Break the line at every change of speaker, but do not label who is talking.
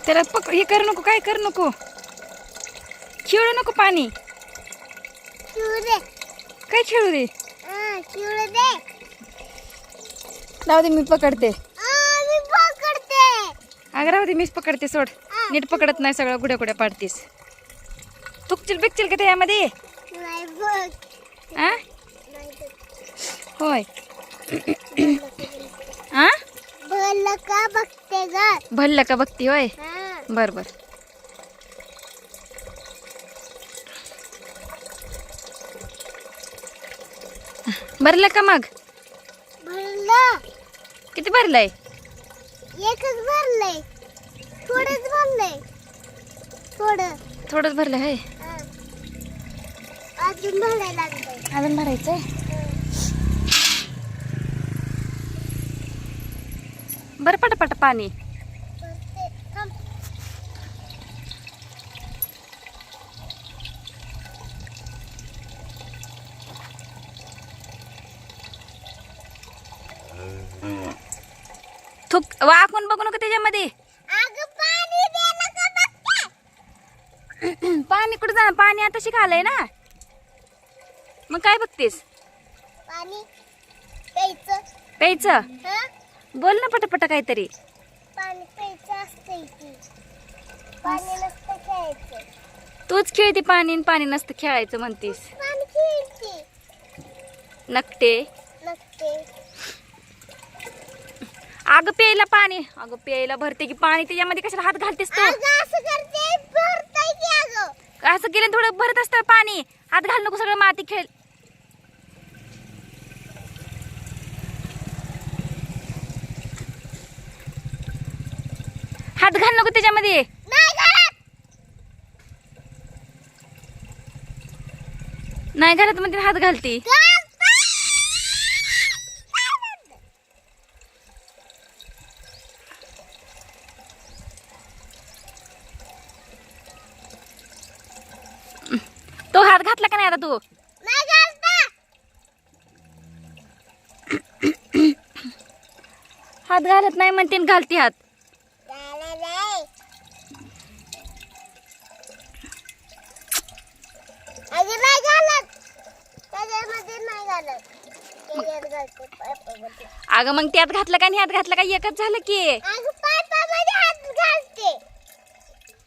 त्याला हे करू नको, काय करू नको, खेळू नको पाणी. काय खेळू दे? राहू दे, मी पकडते. अगं राहू दे, मीच पकडते. सोड, नीट पकडत नाही, सगळं गुड्या गुड्या पाडतीस. तुकचिल बिकचिल का त्यामध्ये? आ होय. आ
भरलं का बघते ग?
भरलं का बघती होय. बर बर. भरलं का मग?
भरलं.
किती भरलंय?
एकच भरलंय, थोडंच भरलंय,
थोडंच भरलं आहे.
अजून भरायला लागतंय.
अजून भरायचंय. बरं पटापट पाणी. थुक वाकून बघू नका त्याच्यामध्ये. पाणी कुठं जाणार? पाणी आता शिकालय ना, मग काय बघतेस?
पाणी प्यायचं.
प्यायचं? बोल ना पटापट काहीतरी.
पाणी प्यायचं असतंय की, पाणी नसतं खेळायचं.
तूच खेळती पाणी आणि पाणी नसतं खेळायचं म्हणतीस.
पाणी खेळते
नकटे.
नसते.
अगं प्यायला पाणी, अगं प्यायला भरते की पाणी, त्याच्यामध्ये कशाला हात घालतेस तू?
असं करते, भरतंय की अगं.
असं केलं थोडं भरत असतं पाणी. हात घाल नको, सगळं माती खेळ. हात घाल नको त्याच्यामध्ये.
नाही घालत.
नाही घालत म्हणजे हात घालती. तो हात घातला का नाही आता तू?
नाही घालता.
हात घालत नाही म्हणते आणि घालती हात.
अगं नाही घालत, त्याच्यामध्ये नाही घालत. त्याच्यात घालते पाईपामध्ये.
अगं मग त्यात घातलं का आणि हात घातला का एकच झालं की.
अगं पाईपामध्ये हात घालते.